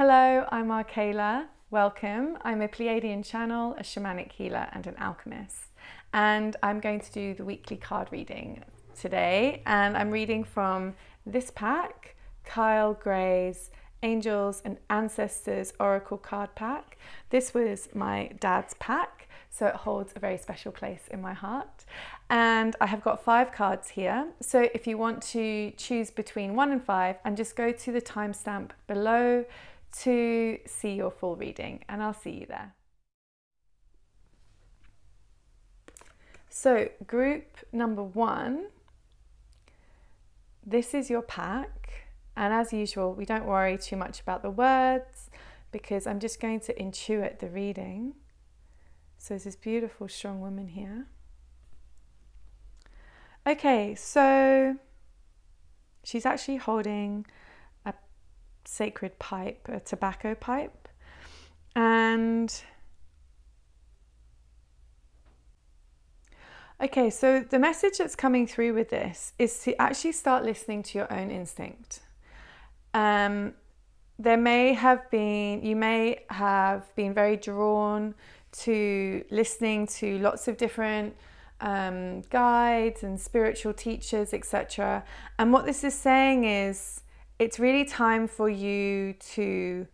Hello, I'm Arkayla. Welcome. I'm a Pleiadian channel, a shamanic healer, and an alchemist. And I'm going to do the weekly card reading today. And I'm reading from this pack, Kyle Gray's Angels and Ancestors Oracle card pack. This was my dad's pack, so it holds a very special place in my heart. And I have got 5 cards here. So if you want to choose between 1 and 5, and just go to the timestamp below to see your full reading, and I'll see you there. So group number 1, this is your pack, and as usual we don't worry too much about the words because I'm just going to intuit the reading. So there's this beautiful strong woman here. Okay, so she's actually holding a sacred pipe, a tobacco pipe, and okay, so the message that's coming through with this is to actually start listening to your own instinct. You may have been very drawn to listening to lots of different guides and spiritual teachers, etc. And what this is saying is it's really time for you to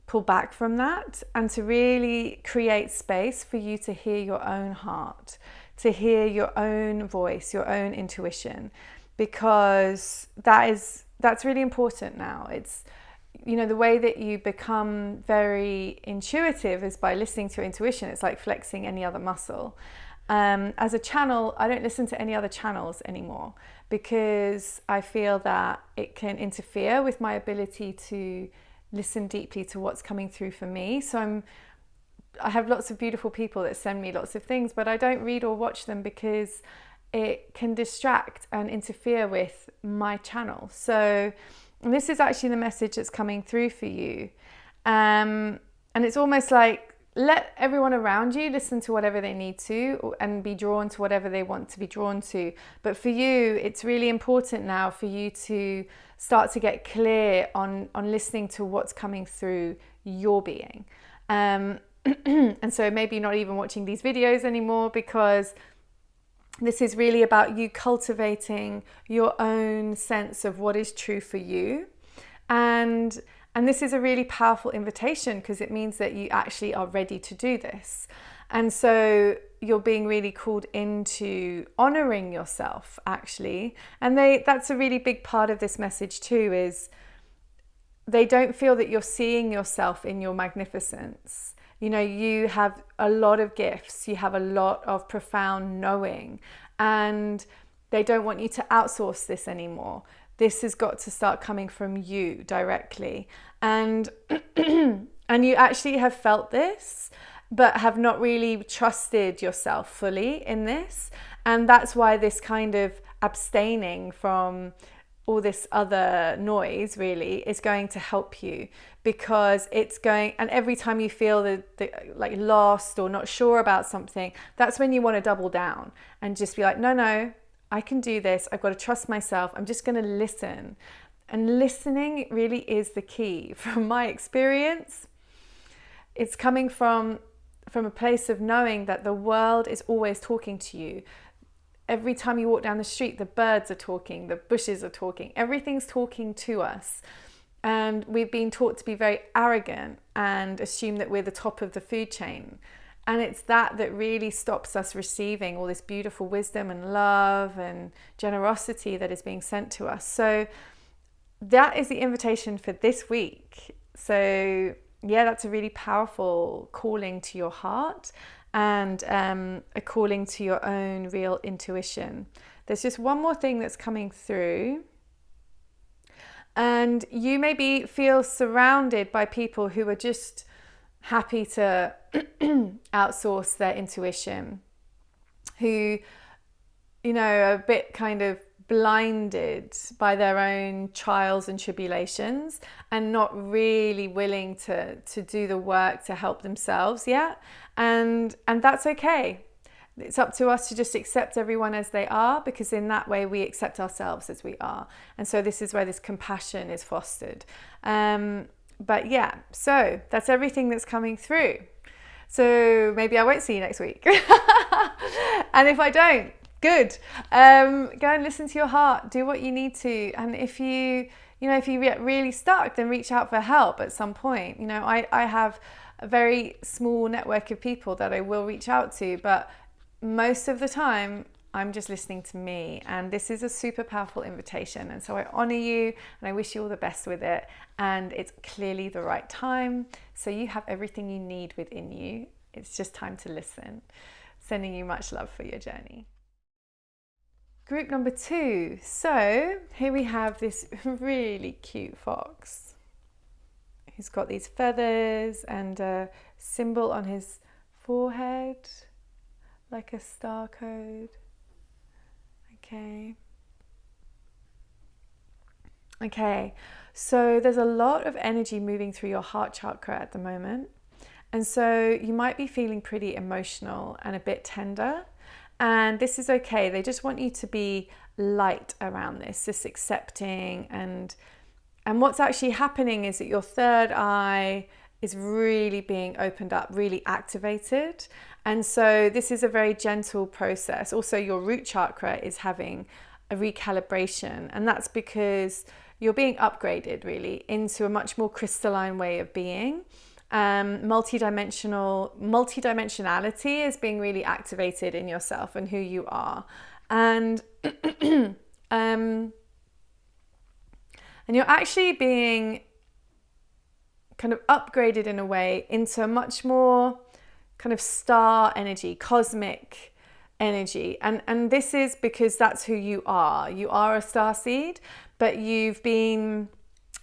pull back from that and to really create space for you to hear your own heart, to hear your own voice, your own intuition, because that's really important now. It's, you know, the way that you become very intuitive is by listening to your intuition. It's like flexing any other muscle. As a channel, I don't listen to any other channels anymore because I feel that it can interfere with my ability to listen deeply to what's coming through for me. So I have lots of beautiful people that send me lots of things, but I don't read or watch them because it can distract and interfere with my channel. So this is actually the message that's coming through for you. And it's almost like, let everyone around you listen to whatever they need to and be drawn to whatever they want to be drawn to. But for you, it's really important now for you to start to get clear on listening to what's coming through your being. And so maybe not even watching these videos anymore, because this is really about you cultivating your own sense of what is true for you. And this is a really powerful invitation because it means that you actually are ready to do this. And so you're being really called into honoring yourself, actually. And that's a really big part of this message too, is they don't feel that you're seeing yourself in your magnificence. You know, you have a lot of gifts, you have a lot of profound knowing, and they don't want you to outsource this anymore. This has got to start coming from you directly. And and you actually have felt this, but have not really trusted yourself fully in this. And that's why this kind of abstaining from all this other noise really is going to help you, because it's going, and every time you feel like lost or not sure about something, that's when you want to double down and just be like, no, I can do this. I've got to trust myself. I'm just going to listen. And listening really is the key. From my experience, it's coming from a place of knowing that the world is always talking to you. Every time you walk down the street, the birds are talking, the bushes are talking, everything's talking to us. And we've been taught to be very arrogant and assume that we're the top of the food chain. And it's that really stops us receiving all this beautiful wisdom and love and generosity that is being sent to us. So that is the invitation for this week. So yeah, that's a really powerful calling to your heart and a calling to your own real intuition. There's just one more thing that's coming through. And you maybe feel surrounded by people who are just happy to outsource their intuition, who, you know, are a bit kind of blinded by their own trials and tribulations and not really willing to do the work to help themselves yet. And that's okay. It's up to us to just accept everyone as they are, because in that way we accept ourselves as we are. And so this is where this compassion is fostered. But yeah, so that's everything that's coming through. So maybe I won't see you next week. And if I don't, good. Go and listen to your heart. Do what you need to. And if you get really stuck, then reach out for help at some point. I have a very small network of people that I will reach out to, but most of the time I'm just listening to me, and this is a super powerful invitation. And so I honor you and I wish you all the best with it. And it's clearly the right time. So you have everything you need within you. It's just time to listen. Sending you much love for your journey. Group number 2. So here we have this really cute fox. He's got these feathers and a symbol on his forehead, like a star code. Okay, so there's a lot of energy moving through your heart chakra at the moment. And so you might be feeling pretty emotional and a bit tender. And this is okay. They just want you to be light around this, just accepting. And what's actually happening is that your third eye is really being opened up, really activated. And so this is a very gentle process. Also, your root chakra is having a recalibration, and that's because you're being upgraded really into a much more crystalline way of being. Multidimensionality is being really activated in yourself and who you are. And and you're actually being kind of upgraded in a way into a much more kind of star energy, cosmic energy. And this is because that's who you are. You are a starseed, but you've been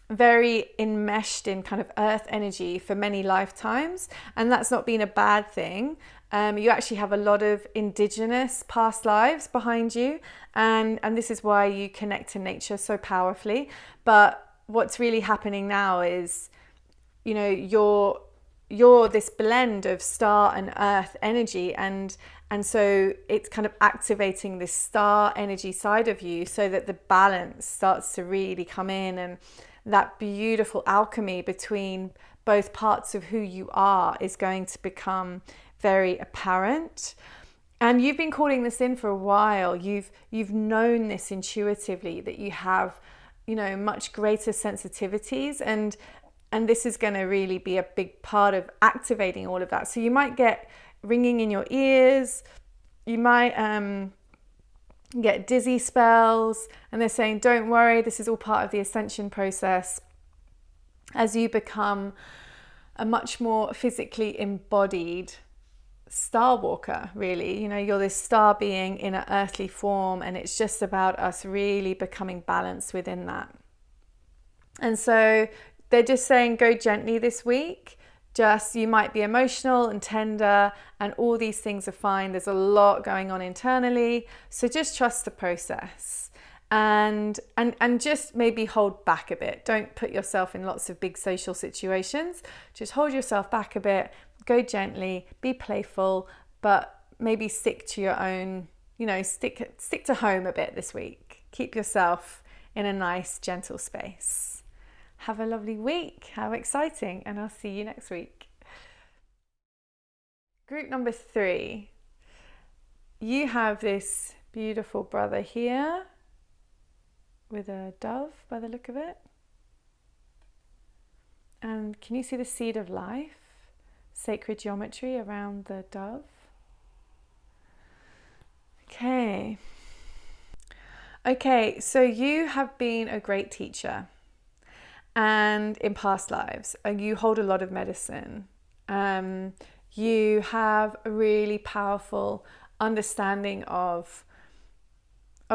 very enmeshed in kind of earth energy for many lifetimes. And that's not been a bad thing. You actually have a lot of indigenous past lives behind you. And this is why you connect to nature so powerfully. But what's really happening now is, you're this blend of star and earth energy, and so it's kind of activating this star energy side of you so that the balance starts to really come in, and that beautiful alchemy between both parts of who you are is going to become very apparent. And you've been calling this in for a while. You've known this intuitively, that you have, much greater sensitivities, and this is going to really be a big part of activating all of that. So you might get ringing in your ears, you might get dizzy spells, and they're saying, don't worry, this is all part of the ascension process as you become a much more physically embodied star walker, really. You're this star being in an earthly form, and it's just about us really becoming balanced within that. And so they're just saying, go gently this week. You might be emotional and tender, and all these things are fine. There's a lot going on internally. So just trust the process, and just maybe hold back a bit. Don't put yourself in lots of big social situations. Just hold yourself back a bit, go gently, be playful, but maybe stick to your own, stick to home a bit this week. Keep yourself in a nice, gentle space. Have a lovely week. How exciting. And I'll see you next week. Group number 3. You have this beautiful brother here with a dove by the look of it. And can you see the seed of life? Sacred geometry around the dove. Okay, so you have been a great teacher. And in past lives, you hold a lot of medicine. You have a really powerful understanding of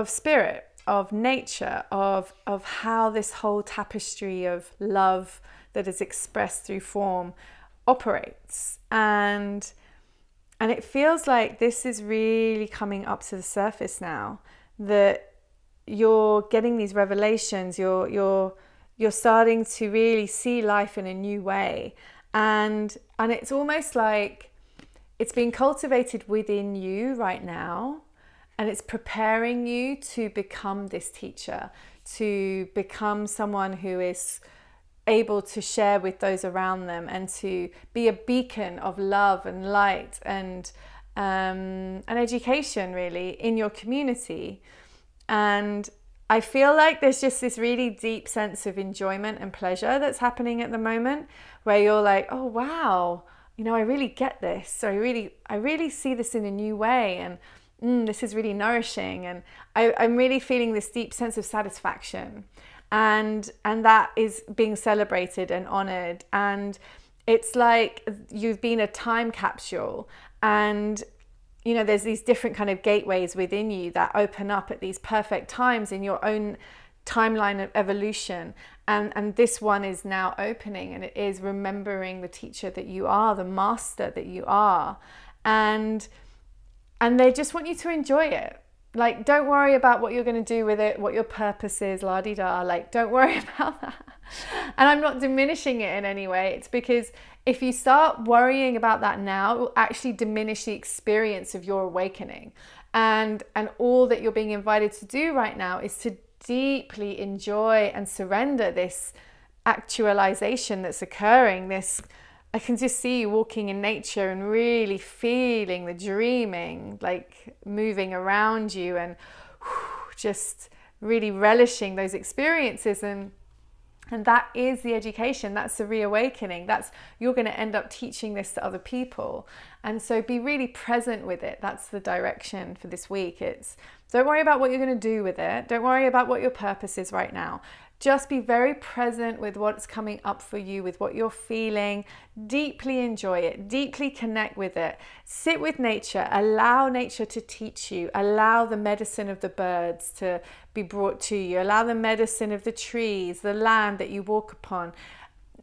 spirit, of nature, of how this whole tapestry of love that is expressed through form operates. And it feels like this is really coming up to the surface now, that you're getting these revelations, you're starting to really see life in a new way, and it's almost like it's being cultivated within you right now, and it's preparing you to become this teacher, to become someone who is able to share with those around them and to be a beacon of love and light and education really in your community. And I feel like there's just this really deep sense of enjoyment and pleasure that's happening at the moment, where you're like, oh wow, you know, I really get this. So I really see this in a new way, and this is really nourishing, and I'm really feeling this deep sense of satisfaction, and that is being celebrated and honored. And it's like you've been a time capsule, and you know, there's these different kind of gateways within you that open up at these perfect times in your own timeline of evolution. And this one is now opening, and it is remembering the teacher that you are, the master that you are. And they just want you to enjoy it. Like, don't worry about what you're going to do with it, what your purpose is, la-di-da. Like, don't worry about that. And I'm not diminishing it in any way. It's because if you start worrying about that now, it will actually diminish the experience of your awakening. And all that you're being invited to do right now is to deeply enjoy and surrender this actualization that's occurring. This, I can just see you walking in nature and really feeling the dreaming, like moving around you, and just really relishing those experiences. And that is the education. That's the reawakening. That's, you're going to end up teaching this to other people. And so be really present with it. That's the direction for this week. It's, don't worry about what you're going to do with it. Don't worry about what your purpose is right now. Just be very present with what's coming up for you, with what you're feeling. Deeply enjoy it, deeply connect with it. Sit with nature, allow nature to teach you, allow the medicine of the birds to be brought to you, allow the medicine of the trees, the land that you walk upon.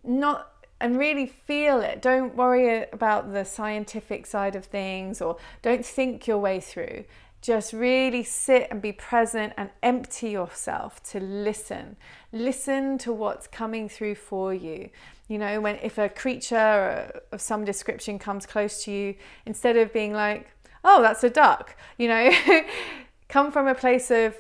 And really feel it. Don't worry about the scientific side of things, or don't think your way through. Just really sit and be present and empty yourself to listen. Listen to what's coming through for you. You know, if a creature of some description comes close to you, instead of being like, oh, that's a duck, you know, come from a place of,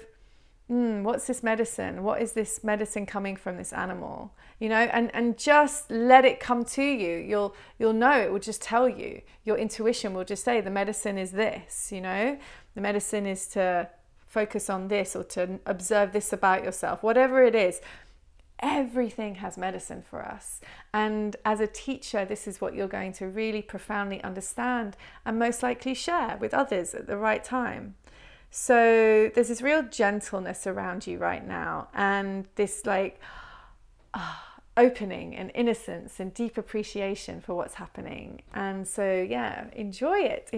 what's this medicine? What is this medicine coming from this animal? You know, and just let it come to you. You'll know, it will just tell you. Your intuition will just say the medicine is this, you know. The medicine is to focus on this, or to observe this about yourself. Whatever it is, everything has medicine for us. And as a teacher, this is what you're going to really profoundly understand and most likely share with others at the right time. So there's this real gentleness around you right now, and this like opening and innocence and deep appreciation for what's happening. And so yeah, enjoy it,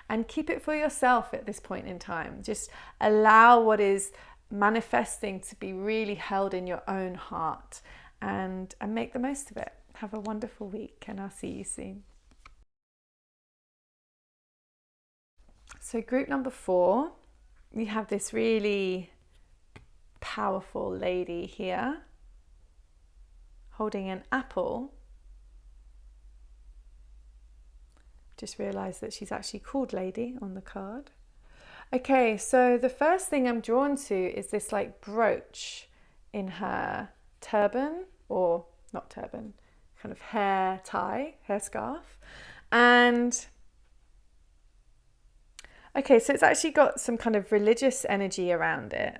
and keep it for yourself at this point in time. Just allow what is manifesting to be really held in your own heart, and make the most of it. Have a wonderful week, and I'll see you soon. So group number 4, we have this really powerful lady here holding an apple. Just realised that she's actually called Lady on the card. Okay, so the first thing I'm drawn to is this like brooch in her turban, or not turban, kind of hair tie, hair scarf. And okay, so it's actually got some kind of religious energy around it.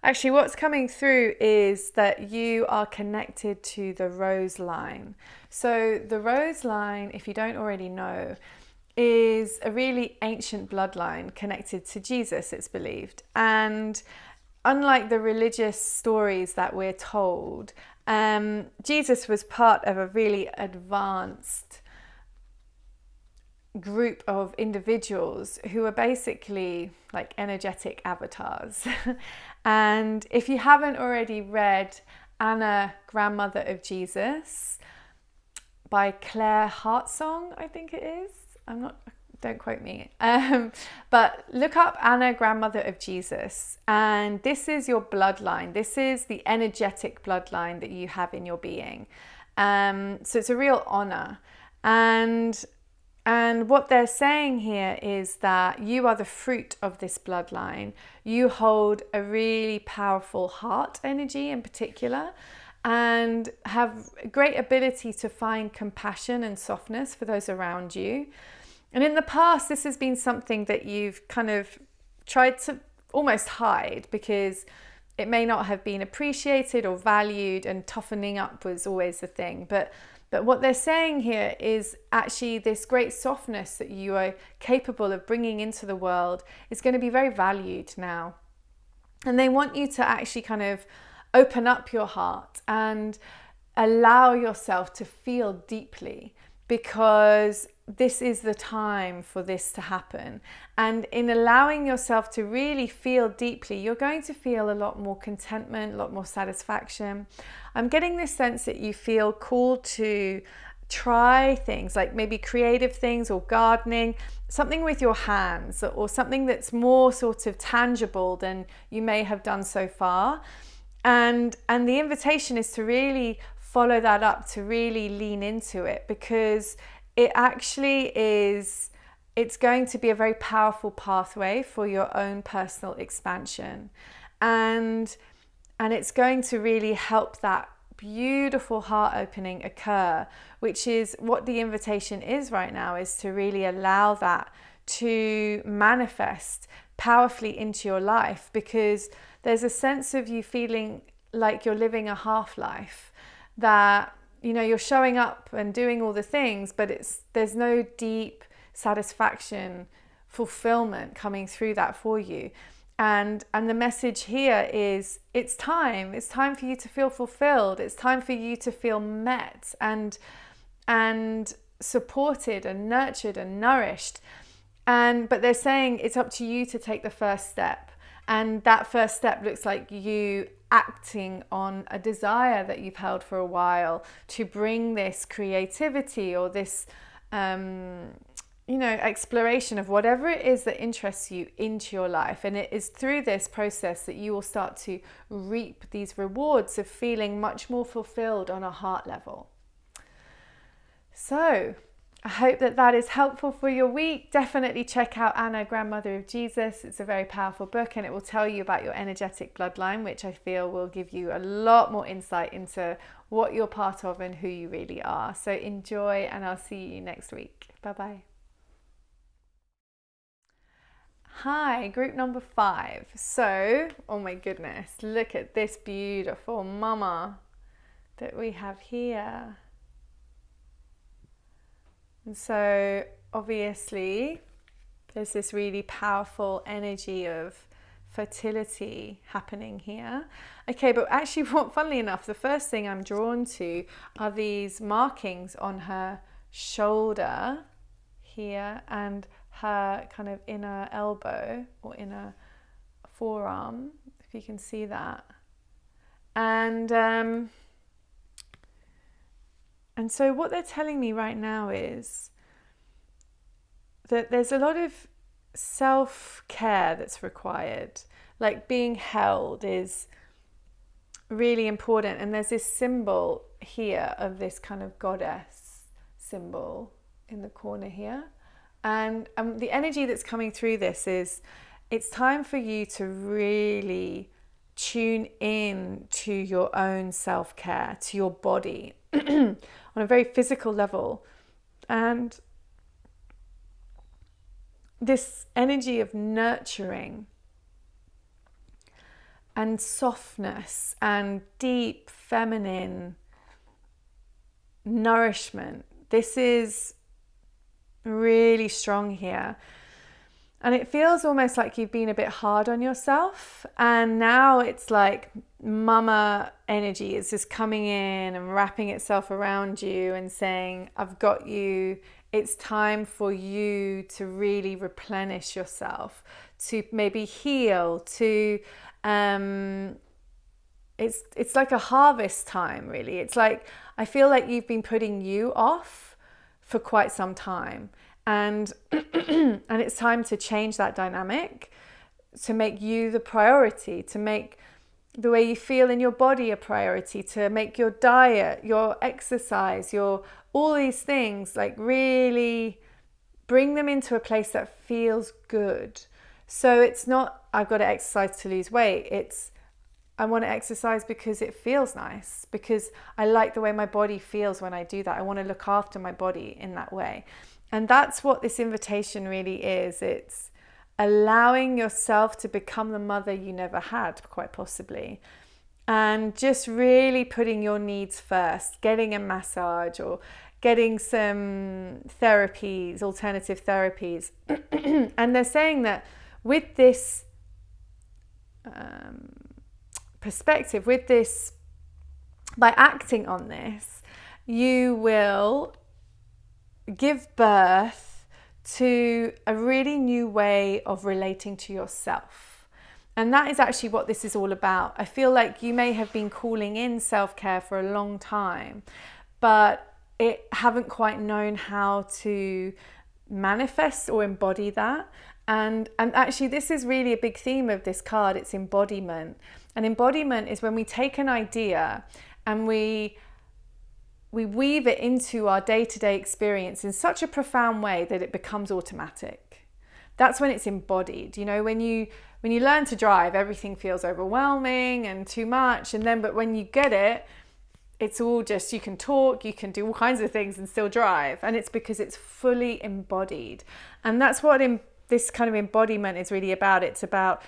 Actually, what's coming through is that you are connected to the rose line. So the rose line, if you don't already know, is a really ancient bloodline connected to Jesus, it's believed. And unlike the religious stories that we're told, Jesus was part of a really advanced group of individuals who are basically like energetic avatars. And if you haven't already read Anna, Grandmother of Jesus by Claire Hartsong, I think it is. Don't quote me. But look up Anna, Grandmother of Jesus. And this is your bloodline. This is the energetic bloodline that you have in your being. So it's a real honor. And And what they're saying here is that you are the fruit of this bloodline. You hold a really powerful heart energy in particular, and have a great ability to find compassion and softness for those around you. And in the past, this has been something that you've kind of tried to almost hide because it may not have been appreciated or valued, and toughening up was always the thing. But what they're saying here is actually this great softness that you are capable of bringing into the world is going to be very valued now. And they want you to actually kind of open up your heart and allow yourself to feel deeply, because this is the time for this to happen. And in allowing yourself to really feel deeply, you're going to feel a lot more contentment, a lot more satisfaction. I'm getting this sense that you feel called to try things like maybe creative things or gardening, something with your hands, or something that's more sort of tangible than you may have done so far. And the invitation is to really follow that up, to really lean into it, because it actually is, it's going to be a very powerful pathway for your own personal expansion. And it's going to really help that beautiful heart opening occur, which is what the invitation is right now, is to really allow that to manifest powerfully into your life, because there's a sense of you feeling like you're living a half life, that you're showing up and doing all the things, but there's no deep satisfaction, fulfillment coming through that for you. And the message here is it's time for you to feel fulfilled. It's time for you to feel met and supported and nurtured and nourished. But they're saying it's up to you to take the first step. And that first step looks like you acting on a desire that you've held for a while to bring this creativity or this, exploration of whatever it is that interests you into your life. And it is through this process that you will start to reap these rewards of feeling much more fulfilled on a heart level. So I hope that is helpful for your week. Definitely check out Anna, Grandmother of Jesus. It's a very powerful book, and it will tell you about your energetic bloodline, which I feel will give you a lot more insight into what you're part of and who you really are. So enjoy, and I'll see you next week. Bye-bye. Hi, group number 5. So, oh my goodness, look at this beautiful mama that we have here. And so obviously there's this really powerful energy of fertility happening here. Okay, but actually, funnily enough, the first thing I'm drawn to are these markings on her shoulder here and her kind of inner elbow or inner forearm, if you can see that. And so what they're telling me right now is that there's a lot of self-care that's required. Like being held is really important. And there's this symbol here of this kind of goddess symbol in the corner here. And the energy that's coming through this is it's time for you to really tune in to your own self-care, to your body on a very physical level. And this energy of nurturing and softness and deep feminine nourishment, this is really strong here. And it feels almost like you've been a bit hard on yourself, and now it's like mama energy is just coming in and wrapping itself around you and saying, I've got you. It's time for you to really replenish yourself, to maybe heal, to it's like a harvest time, really. It's like I feel like you've been putting you off for quite some time. And and it's time to change that dynamic, to make you the priority, to make the way you feel in your body a priority, to make your diet, your exercise, your all these things like really bring them into a place that feels good. So it's not, I've got to exercise to lose weight. It's, I want to exercise because it feels nice, because I like the way my body feels when I do that. I want to look after my body in that way. And that's what this invitation really is. It's allowing yourself to become the mother you never had, quite possibly. And just really putting your needs first, getting a massage or getting some therapies, alternative therapies. And they're saying that with this perspective, with this, by acting on this, you will give birth to a really new way of relating to yourself. And that is actually what this is all about. I feel like you may have been calling in self-care for a long time, but it haven't quite known how to manifest or embody that. And actually this is really a big theme of this card. It's embodiment. And embodiment is when we take an idea and we weave it into our day-to-day experience in such a profound way that it becomes automatic. That's when it's embodied. You know, when you learn to drive, everything feels overwhelming and too much, but when you get it, it's all just, you can talk, you can do all kinds of things and still drive. And it's because it's fully embodied. And that's what this kind of embodiment is really about. It's about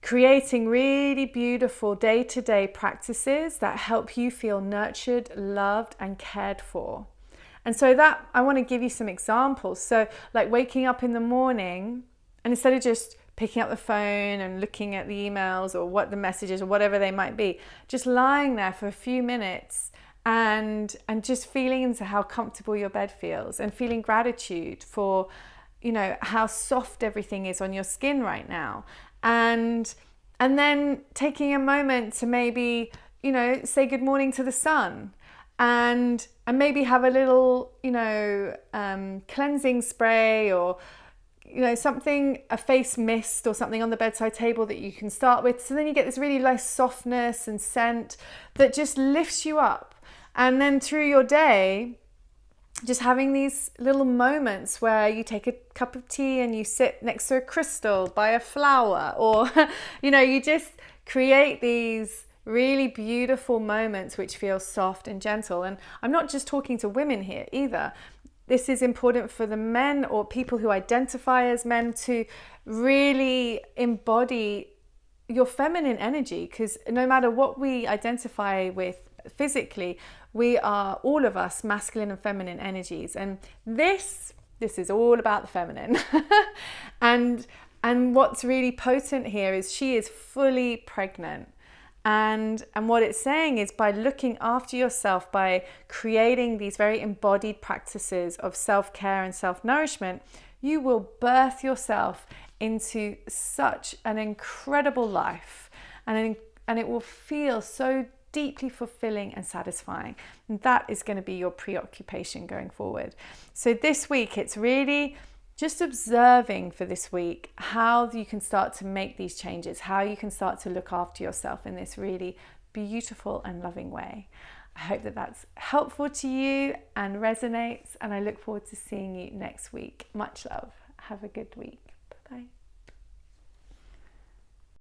creating really beautiful day-to-day practices that help you feel nurtured, loved, and cared for. And so that, I want to give you some examples. So like waking up in the morning, and instead of just picking up the phone and looking at the emails or what the messages or whatever they might be, just lying there for a few minutes and just feeling into how comfortable your bed feels and feeling gratitude for, you know, how soft everything is on your skin right now. And then taking a moment to maybe, you know, say good morning to the sun, and maybe have a little, you know, cleansing spray or, you know, something, a face mist or something on the bedside table that you can start with. So then you get this really nice softness and scent that just lifts you up. And then through your day, just having these little moments where you take a cup of tea and you sit next to a crystal by a flower, or, you know, you just create these really beautiful moments which feel soft and gentle. And I'm not just talking to women here either. This is important for the men or people who identify as men to really embody your feminine energy, because no matter what we identify with physically, we are, all of us, masculine and feminine energies. And this is all about the feminine. and what's really potent here is she is fully pregnant. And what it's saying is, by looking after yourself, by creating these very embodied practices of self-care and self-nourishment, you will birth yourself into such an incredible life, and it will feel so deeply fulfilling and satisfying. And that is going to be your preoccupation going forward. So this week, it's really just observing for this week how you can start to make these changes, how you can start to look after yourself in this really beautiful and loving way. I hope that that's helpful to you and resonates, and I look forward to seeing you next week. Much love. Have a good week. Bye-bye.